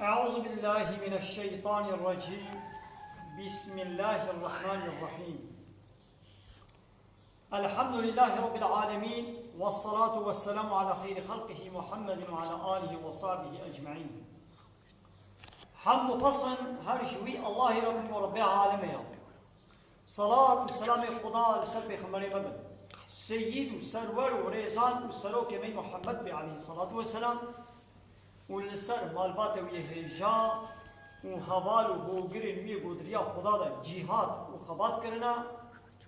أعوذ بالله من الشيطان الرجيم. بسم الله الرحمن الرحيم. الحمد لله رب العالمين والصلاة والسلام على خير خلقه محمد وعلى آله وصحبه أجمعين. حمد قصن هرشوي الله رب ورب العالمين. صلاة والسلام خدا لسر خمر مبد سيد وسرور وريزان وسروك من محمد عليه الصلاة والسلام ولسر مالبات ويهجا وحوال وغيرين وي قدريا خدا دا جهاد وخبات کرنا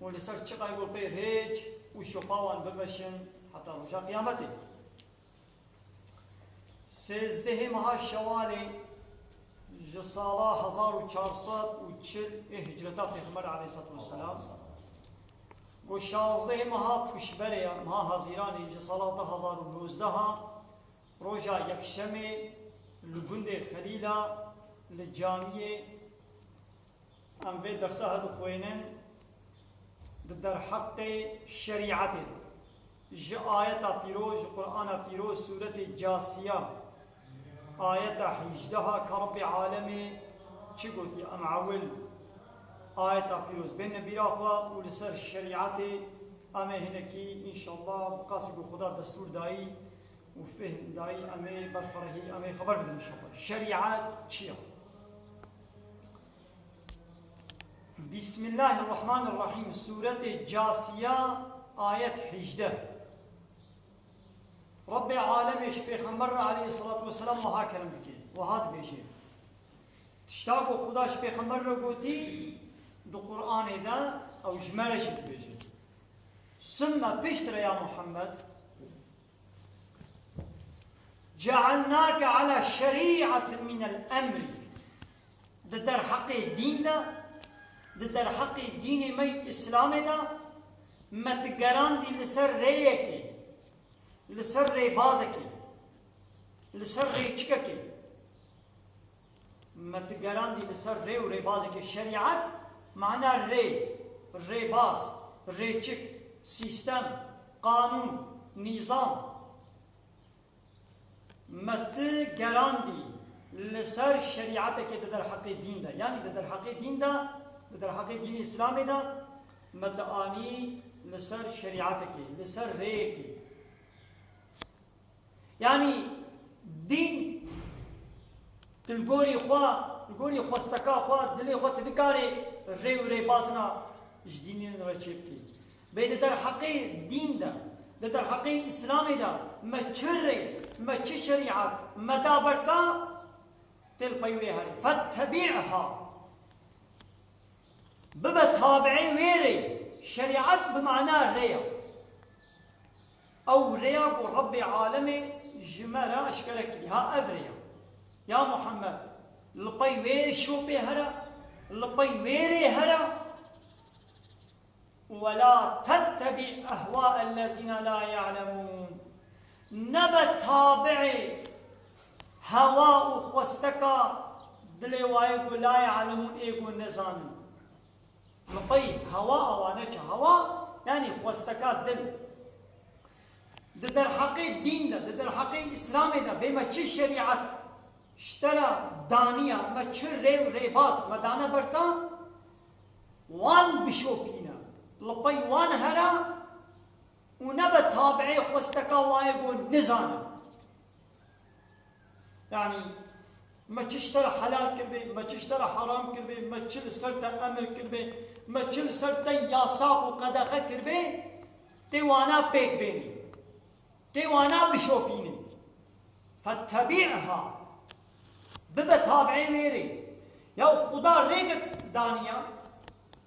ولسر چقا يقول بي هيج وشقاوان ببشن حتى رجا قيامته. سيزده مها شوال جسالة 1440 هجرتا پیغمبر عليه الصلاة والسلام و 16 مها پشبره مها حزیران جسالات 1019 روجا یکشمه لگند خلیلا لجامعه انوی درسه هدو خوینن در حق شریعت ج آیتا پیروز قرآن پیروز سورت جاسیه آیتا 18 کرب عالمی چی گوتی ام عول آیتا پیروز بین بیراخوا و لسر شریعت امه هنکی انشاءالله بقاسق خدا دستور دایی وفهم داي أمي برفره أمي خبر بدنا إن شاء الله شريعات شيا. بسم الله الرحمن الرحيم. سورة جاسية آية 11. رب العالمين پیغمبر عليه الصلاة والسلام وها كلام بكي وهاد بيجي تشتاقوا خداش پیغمبر رو قوتي دو قرآن دا أو جمالش بيجي ثم بيشتر يا محمد جعلناك على شريعة من الأمر در حق الدين دا در حق الدين مي إسلام دا متقران دي لسر ريكي لسر ري بازكي لسر ري چككي متقران دي لسر ري و ري بازكي. شريعة معنى ري باز ري چك سيستم قانون نظام مت گراندی لسر شریعت که در حق دین دا یعنی در حق دین دا در حق دین اسلام دا مت آنی لسر شریعت که لسر ری که یعنی دین تلگوری خواستکا خوا دلی خوا تدکاری ری و ری بازنا جدینی را چیب کی بید در حق دین دا در حق اسلام دا ما چره ما چه شریعت ما دابرتا تل پیوی هری فتبعها ببا تابعی ویری شریعت بمعنى ریا او ریا بو رب عالم جمرا اشکرکی ها افریا یا محمد لپی ویر شو بی هرا لپی ویری هرا ولا تتبع أهواء الذين لا يعلمون. نبت تابعي هواء خوستكا دلي وايقو لا يعلمون ايقو النظام لطي هواء وانك هواء يعني خوستكا دل در حقي الدين ده در حقي الإسلام ده بما چه شريعت اشترى دانية ما چه ري باز ما دانا برتا وان بشو بينا لطي وان هلا ونبى تابعي خوستكا وايقو نزانا يعني ما تشترى حلال كربي ما تشترى حرام كربي ما تشل سرت امر كربي ما تشل سرت ياساق وقدخه كربي تيوانا بيك بيني تيوانا بشوبيني فاتبعها ببا تابعي ميري يا خدا ريك دانيا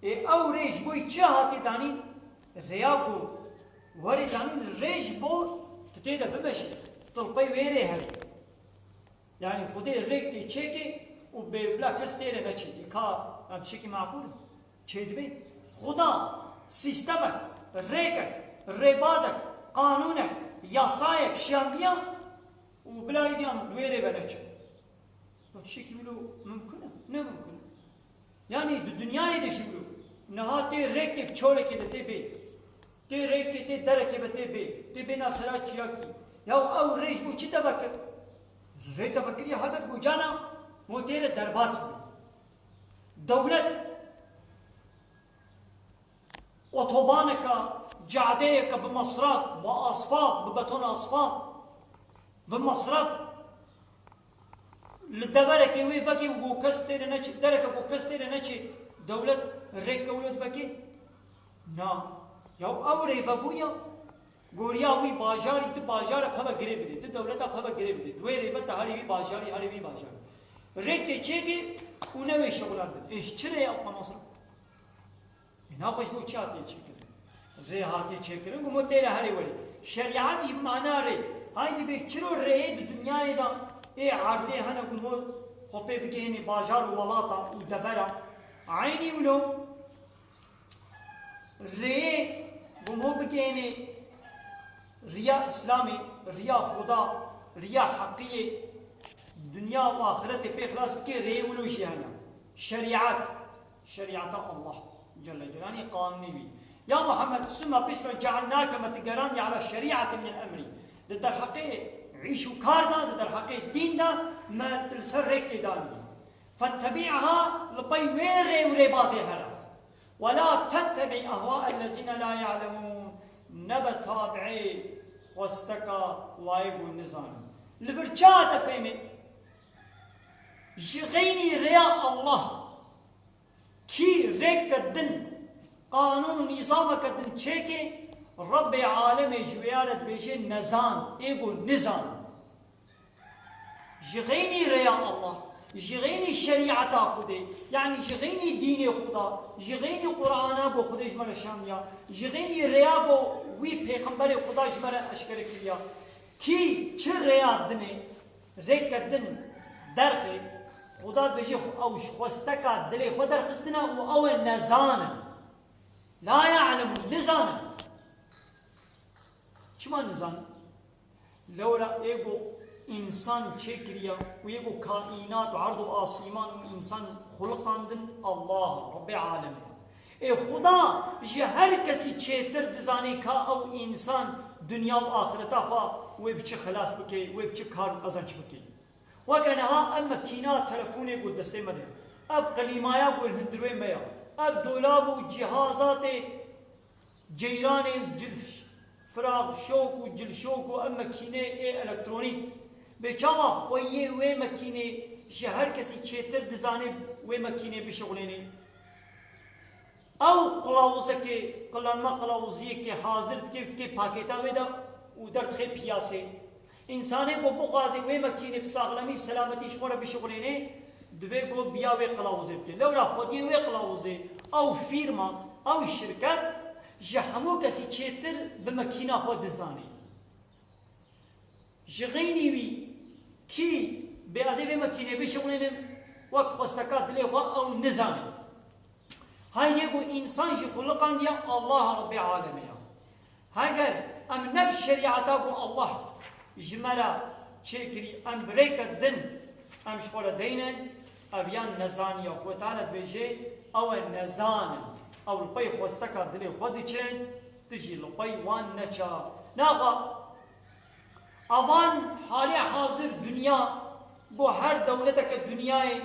او ريش بوي چهاتي داني رياكو وري داني ريش بو تتيدا بمشي طلبي ويري هري يعني خودي ريك تشيكي وبلا كستيره نشي كا ام شيكي معقول تشيد بي خدا سيستمك ريكك ريبازك قانونك ياسايك شانديا وبلا يديم ويري بنچ وتشيكي بلو ممكنه نه ممكن يعني الدنيا يدش بلو نهاتي ريك بچوله كده تبي تي ريك تي درك بتبي تبي نفسرات چياكي يا او ريش بو چي تبكر ری تفکری حالت گوجانا موتیر درباس بی دولت اتوبانك جعديك بمصرف بأصفاف ببتون أصفاف بمصرف للدبرك وي فكي وكستر نشي درك وكستر نشي دولة ريك ولد فكي نا يو أوري بابويا گوریا وی بازاری تو بازار پھبا گرے بدی تو دولت پھبا گرے بدی دوی ریبت ہری وی بازاری ہری وی بازاری ريك چیگی اونه وی شغلان دن ايش چرا يا مصر اینا خوش بو چاتی چیکر زي هاتي چیکر گمو تیرا هری ولی شریعت معنا ری هاي دي بيچرو ريد دنیا دا اي عرضه هنا گمو خوبه بگهني بازار ولاتا ودبرا عيني ولو ري گمو بگهني ريا اسلامي ريا خدا ريا حقيقي دنيا واخرته في خلاص بكي ري ولو شي هنا شريعه الله جل جلاله قانوني بي يا محمد ثم بشر جعلناك متقراني على شريعه من الامر ضد الحقيقه عيشوا كاردا ضد الحقيقه دين دا ما تلسرك داني فاتبعها لبي وين ري وري بازي هلا ولا تتبع اهواء الذين لا يعلمون نبت تابعي واستكا وايب والنظام لبرشات فهمي جغيني رياء الله كي ريك الدن قانون ونظامك الدن تشيكي رب عالم جويارت بيجي نزان ايقو نظام جغيني رياء الله جغيني شريعة خدي يعني جغيني دين خدا جغيني قرآن ابو خدي جمال شامية جغيني رياء بو وي پیغمبر خدا جمال اشكر كريا كي چه رياء دني ريك الدن درخي خدا بيجي او خوستكا دلي خدر خستنا او نزان لا يعلم نزان چما نزان لولا ايگو انسان چكريا ويگو كائنات وعرض آسمان انسان خلقاندن الله رب العالمين اي خدا بيجي هر كسي چيتر دزاني كا او انسان دنيا و آخرتا خوا ويبچه خلاص بكي ويبچه كار قزنچ بكي وكانها اما كينات تلفوني قول دستي مده اب قليمايا قول هندروي ميا اب دولاب و جهازات جيران جلف فراغ شوك و جل شوك و اما كينه اي الكترونيك بچاما خويه وي مكينه شهر كسي چيتر دزاني وي مكينه بشغليني او قلاوزك قلما قلاوزيه کے حاضر کے پاکيتا ودا ودرت خي پیاسه انسانه کو بغازي وي مكينه بساغلمي سلامتي شمره بشغليني دوی کو بیا وی قلاوزه بکن لورا خودی وی قلاوزه او فیرما او شرکت جهمو کسی چیتر به مکینا خود دزانی جغینی وی کی به ازی وی مکینه بشونیم وقت خستکات لی و او نزانی های یکو انسان جی خلقان دیا الله رب العالمین اگر ام نب شریعتا کو الله جمرا چکری ام بریک دن ام شخور دینن أبيان نزانية وتعالى بيجي أو النزان أو البي خوستكا دلي خودشين تجي البي وان نشا ناقا أبان حالي حاضر دنيا بو هر دولتك الدنيا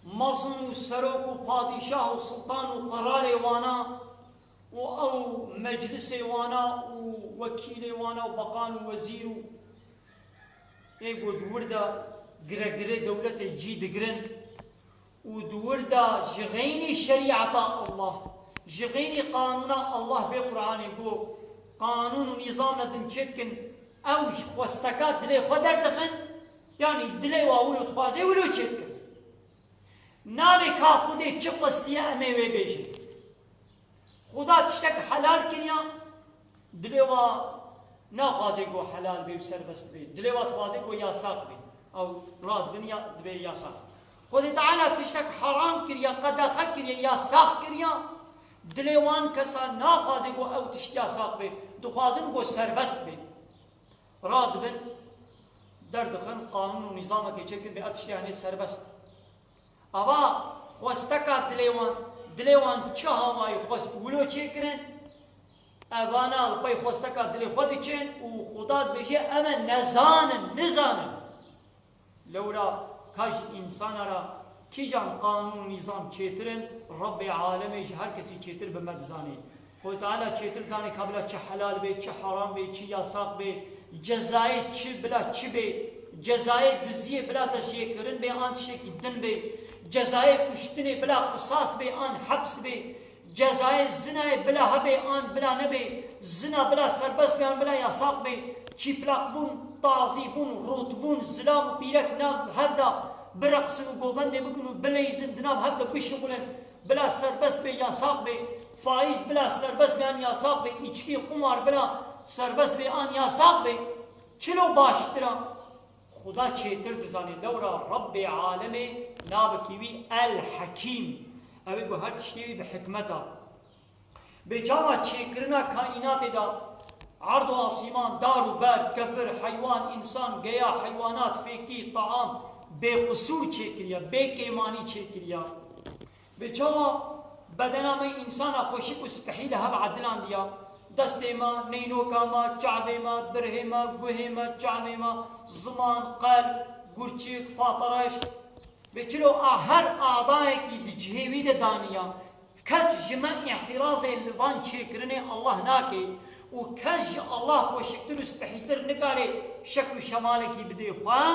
مظن وسروك وبادشاه وسلطان وقرار وانا أو مجلس وانا ووكيل وانا وبقان ووزير يقول ورده گره دولت جي دگرن ودور دا جغيني شريعة الله جغيني قانون الله في قرآن يقول قانون ونظام ندن چتكن اوش خوستكات دلي خدر دخن يعني دلي واولو تخوازي ولو چتكن نابي كا خودي چه قصدية امي وي بيجي خدا تشتك حلال كنيا دلي وا ناخوازي قو حلال بي وسر بس بي دلي وا تخوازي قو ياساق بي او راد بنيا دبي ياساق خودي تعالى تشتك حرام كريا قدا خكريا ياساق كريا دليوان كسا ناخوازي قو او تشت ياساق بي دخوازن قو سربست بي راد بن دردخن قانون ونظامك يشكل بي اتشت يعني سربست اوا خوستكا دليوان چه هواي خوست ولو چه کرن اوانا الپی خوستکا دل خود چین و خدا بجه اما نزانن لورا کاج انسان را کی جان قانون و نظام چیترن رب عالمش هر کسی چیتر بمد زانی خود تعالی چیتر زانی کابلا چه حلال بی چه حرام بی چه یاساق بی جزای چی بلا چی بی جزای دزیه بلا تشیه کرن بی آن شکی دن بی جزای کشتنی بلا قصاص بی آن حبس بی جزای زنای بلا هبی آن بلا نبی زنا بلا سربس بی آن بلا یاساق بی چی پلاق بون تازی بون روت بون زلام و بیرک نام هفدا برقصن و گوبنده بکن و بلیزن دناب هفدا بشغلن بلا سربس بی یاساق بی فائز بلا سربس بی آن یاساق بی اچکی قمار بلا سربس بی آن یاساق بی چلو باشترا خدا چیتر دزانی لورا رب عالم نابکیوی الحکیم اوی گو هر تشتیوی بحکمتا بجاما چیکرنا کائنات دا عرض و آسمان دار و بر کفر حیوان انسان گیا حیوانات فیکی طعام بے قصور چیکریا بے کیمانی چیکریا بجاما بدنا میں انسان خوشی کو سپحیل ہب عدلان دیا دست ما نینوکا ما چعب ما دره ما گوه ما چعب ما زمان قلب گرچک فاطرش بچلو هر اعضای کی دجهوی دانیا کس جمع اعتراض لوان چیکرنے اللہ ناکے و کس اللہ کو شکتر سپحیتر نکارے شکل شمال کی بدے خواہ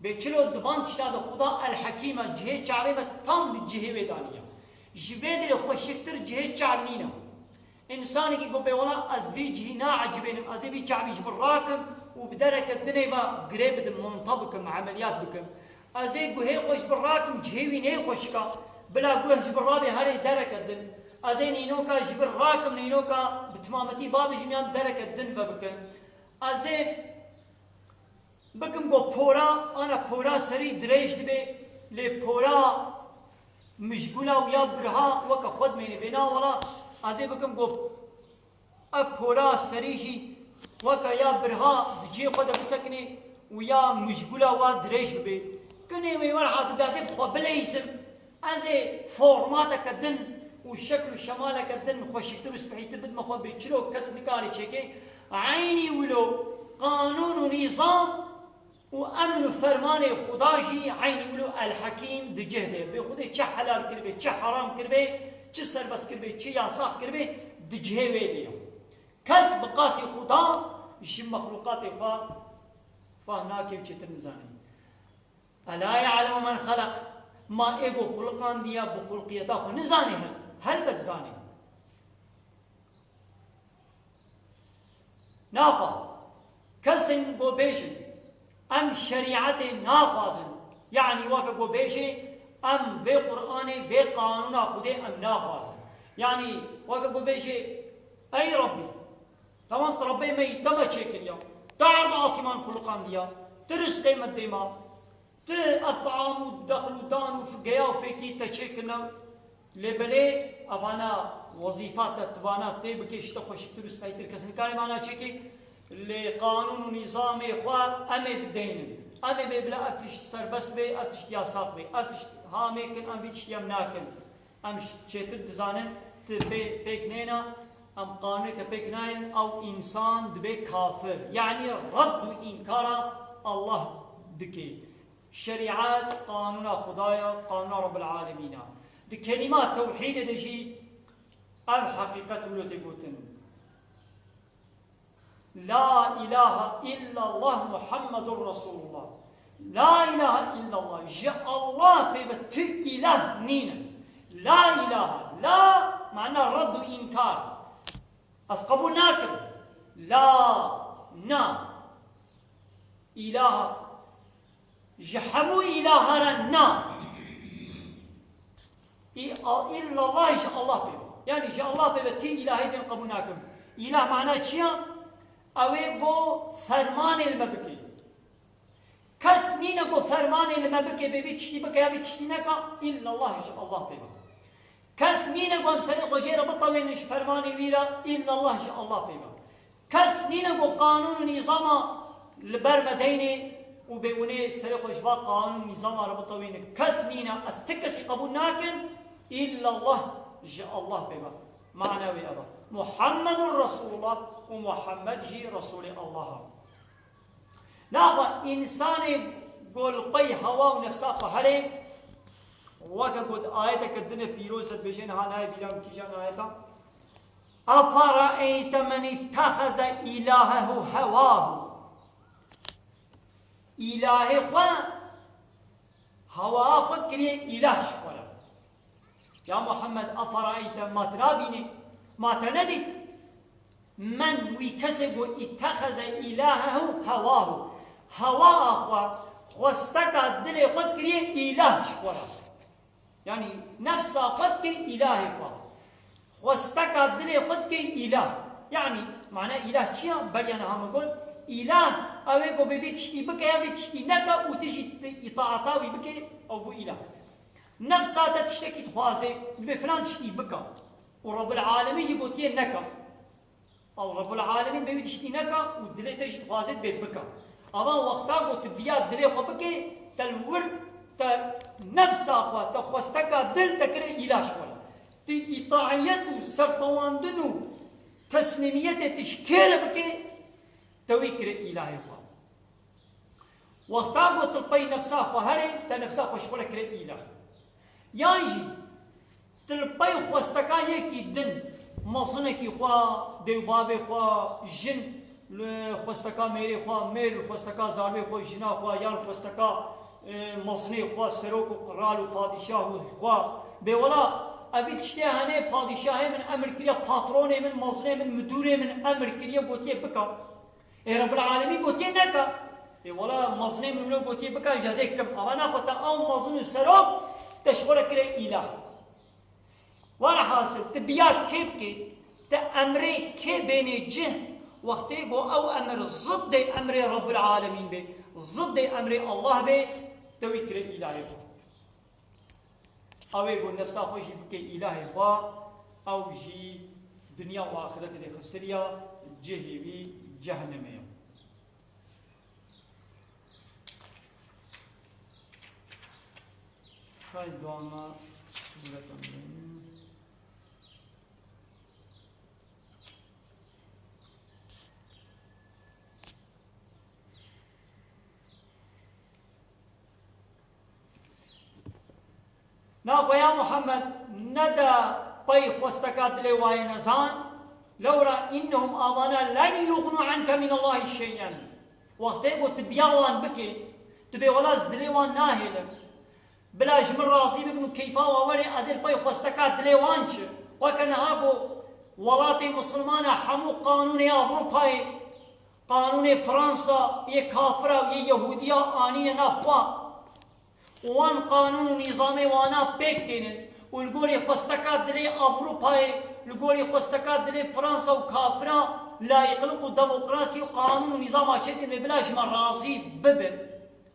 بچلو دوان تشتاد خدا الحکیم جهه چعب ما تم جهوی دانیا جوه دل خو شکتر جهه چعب نینا انسانی که گفته ولا از وی جهنا عجبینم از وی چعبیش براکم و بدرک الدنيا ما قريب منطبقم عمليات بكم از گوه خوش براکم جهوی نه خوشکا بلا گوه جبرابی هری درک الدن از نینوکا جبراکم نینوکا بتمامتی بابش میام درک الدن بکن از بکم گو پورا انا پورا سری دریش دبی لی پورا مشغولا ويا برها وك خود مني بنا ولا ازي بكم گو اب پورا سريشي وك يا برها بجي خود بسكني ويا مشغولا وا دريش بي كني ويمر حاسب ازي خو بليسم ازي فورماتك الدن وشكل شمالك الدن خوشكتر سبحيت بد ما خو بيچلو كس نكاري چيكي عيني ولو قانون ونظام وامن فرمان خداجي عيني ولو الحكيم دجهده بخوده چه حلال کربه چه حرام کربه چه سربس کربه چه یاساق کربه دجهه ديه کس بقاسي خدا شي مخلوقات فهناك بچتر نزاني الا يعلم من خلق ما ايبو خلقان ديا بخلقيتا خو نزاني هل بتزاني نافا كسن بو بيشن ام شریعت نافذن یعنی واقع گو بیشه ام و قرآن و قانون خود ام نافذن یعنی واقع گو بیشه ای ربی تمام ربی می تم چیکریا تعرض آسمان خلقان دیا ترش قیمت دیما ت الطعام والدخل ودان وفقيا وفيكي تشيكنا لبلي اوانا وظيفات تبانات تبكي اشتخو شكترس فايتر كسن كاري معنا تشيكي لقانون ونظام اخوة امي بدين امي ببلا اتش سربس بي اتش ياساق بي اتش هاميكن ام بيتش يمناكن ام چيتر دزانن تبي بيكنينا ام قانون تبيكناين او انسان دبي كافر يعني رد انكار الله دكي شريعات قانون خدايا قانون رب العالمين دي كلمات توحيد دجي اب حقيقة ولوتي قوتن لا إله إلا الله محمد رسول الله لا إله إلا الله جاء الله بيبت إله نينا لا إله لا معنى رد إنكار أسقبوا ناكل لا نا إله جحموا إلهنا إلا الله جاء الله بيبت يعني جاء الله بيبت إلهي بين قبوناكم إله معناه چيا اوه گو فرمان المبکی کس نینه گو فرمان المبکی ببی تشتی بکه یا بی تشتی نکا الا الله جاء الله بيبا کس نینه گو همسر غجیر بطوینش فرمانی ویرا الا الله جاء الله بيبا کس نینه گو قانون و نظام لبر مدینه و بیونه سر غجبا قانون و نظام ربطوینه کس نینه استکسی قبول ناکن الا الله جاء الله بيبا معنى وی ابا محمد رسول الله ومحمد جي رسول الله. نابا إنسان قول قي هوا ونفسا فهري وكا قد آياتك الدنيا بيروزة بيجين هاناي بيلام كيجان آياتا أفرأيت من اتخذ إلهه هواه. إله هواه خود كريه إله شولا. يا محمد أفرأيت ما ترابيني ما تندي من ويكسب اتخذ إلهه هواه. هواه خواستك الدل خود كريه إله شولا، يعني نفسه خود كريه إله خواستك الدل خود كريه إله، يعني معنى إله چيا؟ بليانا هم قول إله أوه قو ببيتشتي بك يا بيتشتي نكا وتجي إطاعتاوي بك أو بو إله. نفسها تشتكي تخوازي بفلان تشتي بك ورب العالمين يقول تيه نكا، أو رب العالمين ببيتشتي نكا ودلي تجي تخوازي بك. أما وقتا قلت بيا دلي خبك تلور نفسها تخواستك دل تكره إله شوال إطاعيته سرطواندنو تسليميته تشكير بك تويكر إلهي الله. وقتا قلت البي نفسها وهري تنفسها خوشبولا كره إله يانجي تلبي خواستكا يكي دن مصنكي خوا ديوبابي خوا جن خواستکا میری خوا میر خواستکا زاروی خوا جنا خوا یار خواستکا مصنی خوا سروک و قرال و پادشاه خوا به ولا ابي تشتي هني پادشاه من امر كريا پاترون من مصني من مدور من امر كريا قوتي بكا رب العالمين قوتي نكا به ولا مصني من قوتي بكا جزاكم انا قلت او مصني سروك تشغل كري اله وانا حاصل تبيات كيف كي تامري كي بين جه وقتی گو او امر ضد امر رب العالمین به ضد امر الله به توی کره الهی با اوی گو نفسا خوشی بکه الهی با او جی دنیا و آخرت ده خسریا جهوی جهنمه. خیلی دوانا سورتم نابا يا محمد ندى بي خوستكات لواي نزان لورا إنهم آبانا لن يغنوا عنك من الله شيئا. وقت يقول تبياوان بكي تبي ولاز دليوان ناهل بلاش من راسي بابن كيفا وولي أزل بي خوستكات دليوانش وكان هاقو ولاتي مسلمان حمو قانون أوروبا قانون فرنسا يكافرة يهودية آنين نافوا وان قانون نظامي وانا بيكتين والقولي خستكات دلي أوروبا القولي خستكات دلي فرنسا وكافرة لا يقلقوا ديمقراطي وقانون ونظام عشان بلاش من راسي ببر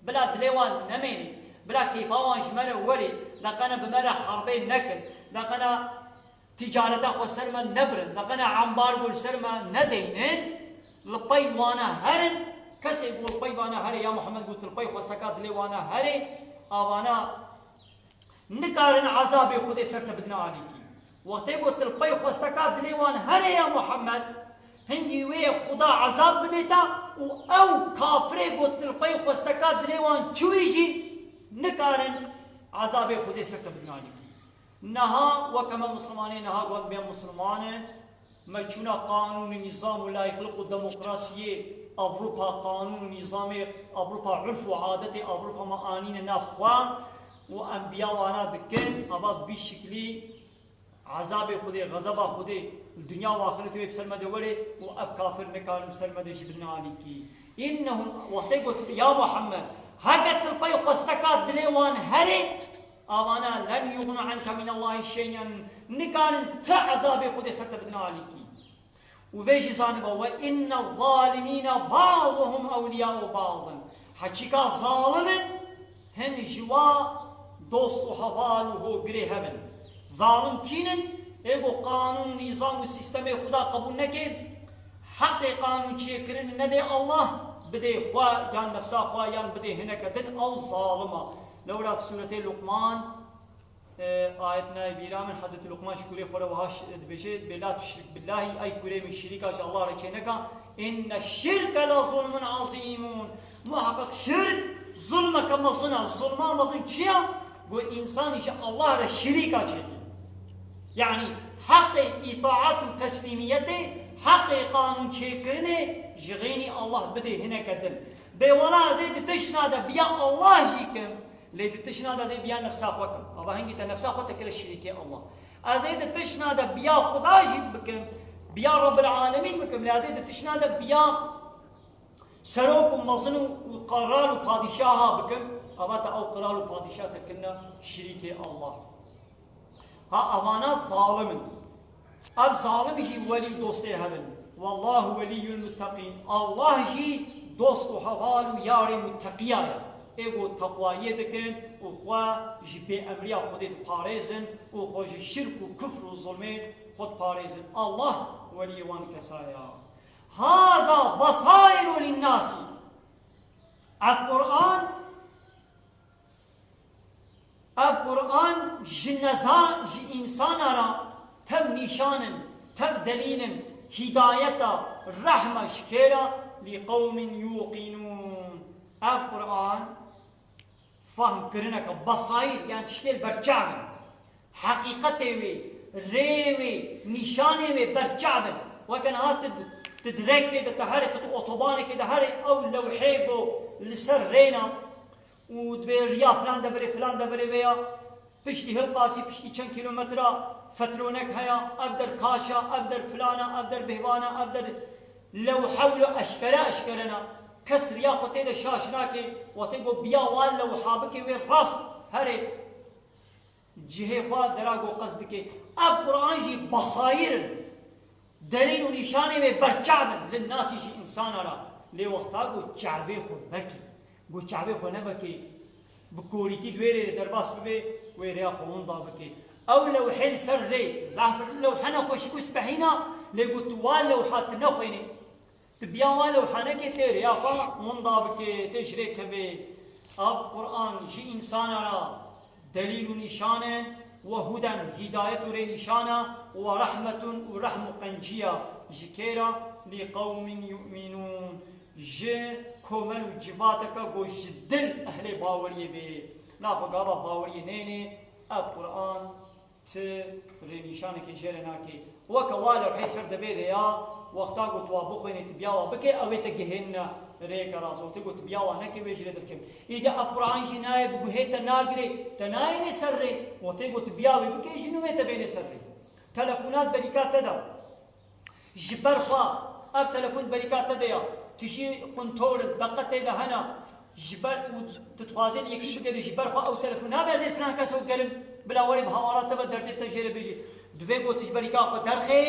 بلا دليوان نميني بلا كيفاوان شمال ولي لقنا بمرة حربين نكل لقنا تجارة وسرما نبرن لقنا عمبار والسرما ندينين لبي وانا هرن كسي يقول لبي وانا هري يا محمد قلت لبي خستكات دلي وانا هري آوانا نكارن عذاب خود سرت بدنا عليكي وقتی قلت البي خوستكات دليوان هري يا محمد هندي وي خدا عذاب بديتا او كافري قلت البي خوستكات دليوان چويجي نكارن عذاب خود سرت بدنا عليكي نها وكما مسلمانين نها قوان بين مسلمان ما چونا قانون نظام لا يخلق الديمقراطية أوروبا قانون نظام أوروبا عرف وعادة أوروبا معانين نافوان وأنبياء وانا بكن أبا بشكلي عذاب خدي غضب خدي الدنيا وآخرته بسلمة دولي وأب كافر نكال مسلمة دشي بنا عليكي إنهم وقتي قلت يا محمد هكذا تلقي قستكات دليوان هري أوانا لن يغنى عنك من الله شيئا نكال تعذاب خدي سرت بدنا عليكي وفيجي زانبا وإن الظالمين بعضهم أولياء بعض حقيقة ظالم هن جوا دوست وحوال وهو قري هبن ظالم كينن ايغو قانون نظام والسيستم خدا قبول نكي حق قانون شكرن ندي الله بدي خوا يان نفسا خوا يان بدي هناك دن أو ظالمة لولا سورة لقمان آيتنا بيرا من حضرت لقمان شكوري خورا وهاش بيجي بلا تشرك بالله أي كوري من الشريك أش الله رجينك إن الشرك لظلم عظيم محقق شرك ظلمك مصنع الظلمان مصنع شيء قول إنسان إن شاء الله الشريك أجل يعني حق إطاعة وتسليميته حق قانون شكرني جغيني الله بدي هنا كدل بولا زيد تشنادا بيا الله جيكم ليد تشنادا زي بيا نفسا خوكم أبا هنجي تنفسا خوتك الشريك الله أزيد تشنادا بيا خدا جيب بكم بيا رب العالمين بكم لازيد تشنادا بيا سروكم مصنو وقرار وقادشاها بكم أبا أو قرار وقادشاها تكنا شريك الله ها أمانات ظالم أب ظالم جي ولي دوستي هبل والله ولي المتقين الله جي دوست وحوال وياري متقيايا ايغو تقوى يدكن وخوا جي بي امريا خودت باريزن وخوا جي شرك وكفر وظلمين خود باريزن الله ولي وان كسايا هذا بصائر للناس القرآن جنزان جي إنسان را تب نشان تب دليل هداية رحمة شكرا لقوم يوقنون القرآن فهم كرنك بصائر يعني تشتيل برجعب حقيقته وي ريوي نشانه وي برجعب وكان هات تدرك كده تحرك اوتوبان كده هاري او لوحيبو لسر رينا ودبير يا فلان دبري فلان دبري ويا بشتي هالقاسي بشتي كم كيلومتر فتلونك هيا ابدر كاشا ابدر فلانا ابدر بهوانا ابدر لو حولوا اشكرنا كسر يا قتيل شاشناكي وتيجو بيا وال لو حابكي وين راس هري جهه فاد دراغو قصدك اب قران جي بصائر دليل ونشانه برچعب للناس جي انسان را لي وقتا گو چعبه خو بكي گو چعبه خو نه بكي بكوريتي دويري درباس بي ويريا خون دا بكي او لو حل سر ري زعفر لو حنا خوش كوس بحينا لقوا توال لو حات نخيني تبيا والو حنك ثير يا خا منضابك تشريك به اب قران جي انسان را دليل نشانه وهدى هدايه نشانه ورحمه ورحم قنجيه جكيرا لقوم يؤمنون ج كمل جباتك گوش دل اهل باوري به لا بغابه باوري نيني القران ت رنشانه كجرنا كي وكوالو حيسر دبيده يا وقتا قلت وابوخيني تبياوا بكي اويت جهننا ريك راسو تقول تبياوا نكي بيجري دركم اذا القران جناي بغيت ناغري تناي سري وتقول تبياوا بكي جنو تبين سري تلفونات بركات تدا جبرخا اب تلفون بركات تدا تشي كنتور دقه تدا هنا جبر تتوازن يكي بكي جبرخا او تلفونها بازي فران كسو قلم بلا وري بهوارات تبدر تجري بيجي دفيقو تجبريكا درخي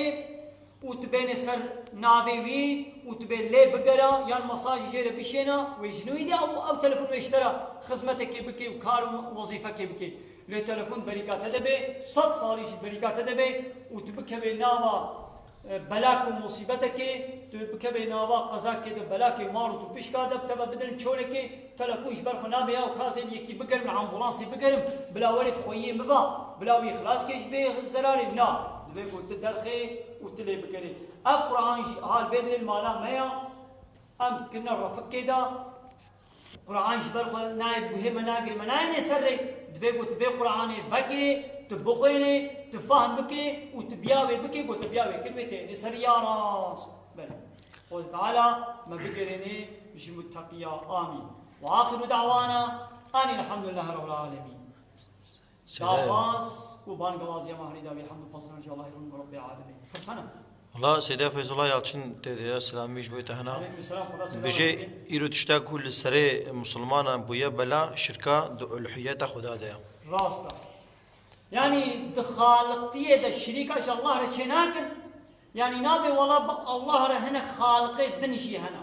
وتبين سر نافيوي وتبين لي بقرا يا المصاج جيره بشينا ويجنوي دي او تلفون ويشترى خدمتك بكي وكار وظيفك بكي لي تلفون بريكات دبي صد صالي بريكات دبي وتبكي ناوا بلاك مصيبتك تبكي ناوا قزاك بلاك مارو بشكا دب تبا بدل تشورك تلفون جبر خنابي او كازين يكي بقر من امبولانس بقر بلا ولد خويه مبا بلا وي خلاص كيش بي زراري نا دبي تدرخي وتلي بكري القرآن هال بدل المالا ميا أم كنا رفق كده قرآن جبر نايب بهم ناقر مناين سري تبي قرآن بكي تبقيني تفهم بكي وتبياوي بكي وتبياوي كلمتين سريا راس بل قل تعالى ما بكرني مش متقيا آمين وآخر دعوانا أن الحمد لله رب العالمين دعواس وبان قوازي مهري داوي الحمد فصلنا إن شاء الله رب العالمين فرسنا الله سيدي فيصل الله يالچن تدي السلام مش بيت هنا بيجي يرو تشتا كل سري مسلمان بويا بلا شركه الوحيات خدا ده راستا يعني دخالقتيه ده الشريك ان شاء الله رچناكن يعني نابي والله الله ره هنا خالق دنشي هنا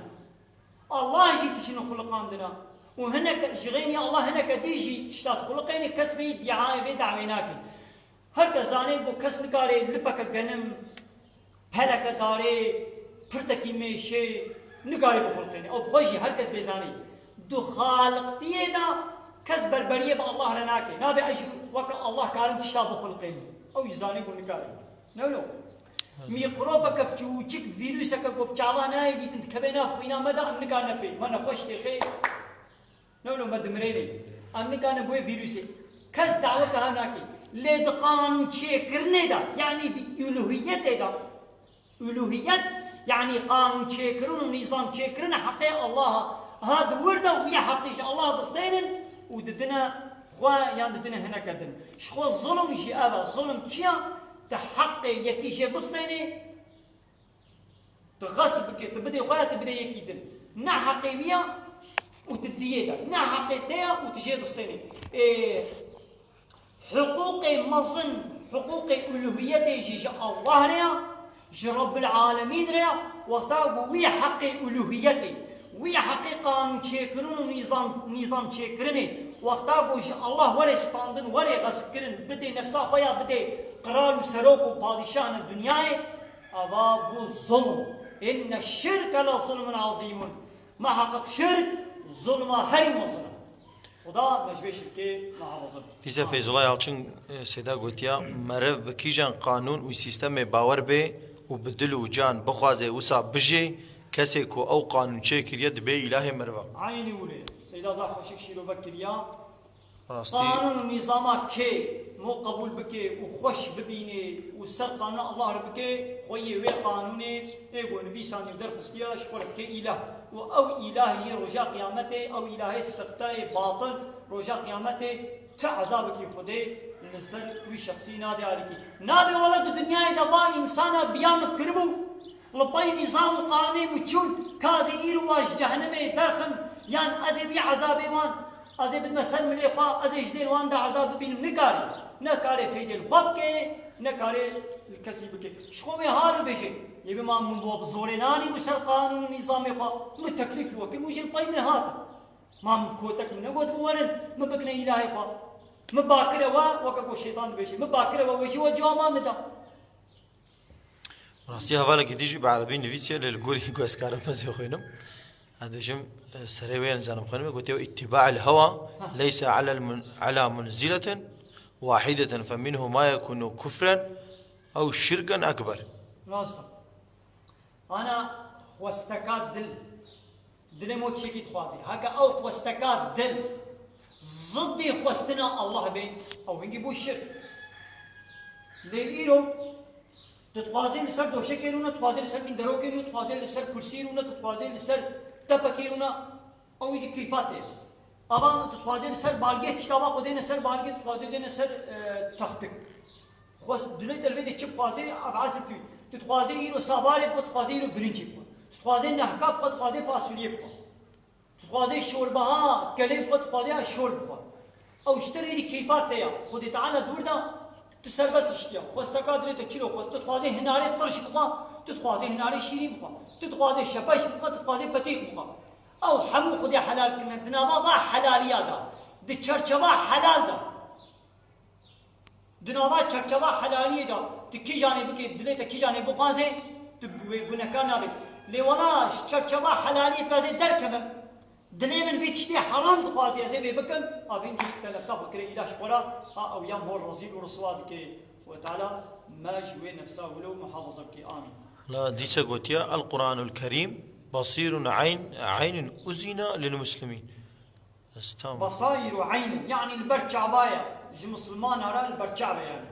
الله يجي تشنو خلقان دنا وهنا شغيني الله هنا كتيجي تشتات خلقين كسبي دعاء بدعويناكن هر كزاني بو كسب كاري لبك غنم هلك داري پرتكي ميشي نگاري بخلقيني او بخوشي هر کس بيزاني دو خالقتيه دا كز بربريه بالله رناكي نابي اجي وك الله كارم تشابه خلقين او يزاني يقول كارم نو ميكروبك بتشوچك فيروسك بچاوا ناي دي انت كبينا خوينا مدى ان كان بي من خوش دي خير نو مدمريني ان كان بو فيروسي كز دعوه كهناكي لد قانون شيكرني دا يعني الوهيته دا الوهيت يعني قانون شيكرون ونظام شيكرون حقي الله هذا ورده ويا حقيش الله دستين وددنا خوا يعني ددنا هنا كدن شخو الظلم شي ابا الظلم كيا تحقي يكيش بستيني تغصبك تبدي خوا تبدي يكيدن نا حقيقيه وتديدا نا حقيقيه وتجي دستيني حقوقي مظن حقوقي الوهيتي جي الله ريا جي رب العالمين ريا وقتها ويا حقي الوهيتي ويا حقي قانون شيكرون ونظام شيكرني وقتها بوش الله ولا ستاندن ولا غسكرن بدي نفسه خويا بدي قرار وسروق وبادشاه الدنيا أباب الظلم إن الشرك لظلم عظيم ما حقق شرك ظلم هري مظلم خدا مجبور شركه محافظه دیزه فیض الله یالچن سیدا گوتیا مرو بکیجان قانون و سیستم باور به و بدل و جان بخوازه وسا بجه کسی کو او قانون چه کریه دبی اله مروا عینی ولی سیدا زاخ خوشک شیرو بکریا راستی قانون نظامه که مو قبول بکه و خوش ببینه و سر قانون الله رو بکه خویه و قانونه ایگو نبی سانی در خستیا شکر که اله و او اله جی رجا قیامته او اله سخته باطل رجا قیامته تعذاب کی خوده نسل وی شخصی نادی علیکی نابی ولد دنیای دبا انسانا بیام کربو لطای نظام قانونی مچون کازی ایرو واش جهنمه درخم یان ازی بی عذابی وان ازی بد مثل ملی خوا ازی جدیل وان دا عذاب بینم نکاری فیدل خواب که نکاری کسی بکه شخومی هارو بشه یه ما من بو بزورنانی بسر قانون نظام خوا مو تکلیف الوکل موجل پای من هاتا ما من کوتک من نگوت بورن مبکن الهی خوا مباکره وکا شیطان بشه مباکره وشی و جواما مدا راستی حواله که دیجی به عربی نویسیه للگولی گوزکارم مزی خوینم هذا سريوين زانم خنمه قلت اتباع الهوى ليس على منزلة واحدة فمنه ما يكون كفرا أو شركا أكبر. ناصر أنا خوستكات دل موت شكيت خوازي هكا أو خوستكات دل ضدي خوستنا الله بين أو هنجيبوا الشرك ليلو تتوازي لسر دوشكيرونا تتوازي لسر من دروكيرونا تتوازي لسر كرسيرونا تتوازي لسر تپکیرونا اوی دی کیفاته آبان تتوازی لسر بالگه کتابا خودی نسر بالگه تتوازی دی نسر تختک خوش دنیت الویدی چپ توازی عباسی توی تتوازی اینو سابالی بود تتوازی اینو برنجی بود تتوازی نحکاب بود تتوازی فاصلیه بود تتوازی شوربه ها کلیم بود تتوازی شوربه بود او اشتری دی کیفاته یا خودی تعالی دوردا تسر بس اشتیا خوستکا دنیت چلو خوست تتوازی هناری ترش بخوا تتوازي هناري شيرين بخوا تتوازي شباش بخوا تتوازي بتيك بخوا او حمو خدي حلال كنا دنابا ما حلاليا دا دي چرچبا حلال دا دنابا چرچبا حلاليا دا تكي جاني بكي دليتا كي جاني بخوازي تبنكان نابي لي ولا چرچبا حلاليا تغازي دركبم دلي من بيت شتي حرام تخوازي زي بكم ابين جي تنفسا فكري الى شقرا او يام هو الرزيل ورسواد كي وتعالى ما جوي نفسه ولو محافظه كي امين لا ديسا قوتيا القرآن الكريم بصير عين أذن للمسلمين بصائر عين يعني البرشع بايا جي مسلمان أرى البرشع يعني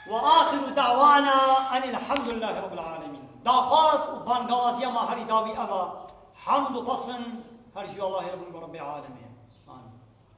وآخر دعوانا أن الحمد لله رب العالمين دعواز وبانغاز يا ما هري داوي أبا حمد بصن هرجي الله رب العالمين آمين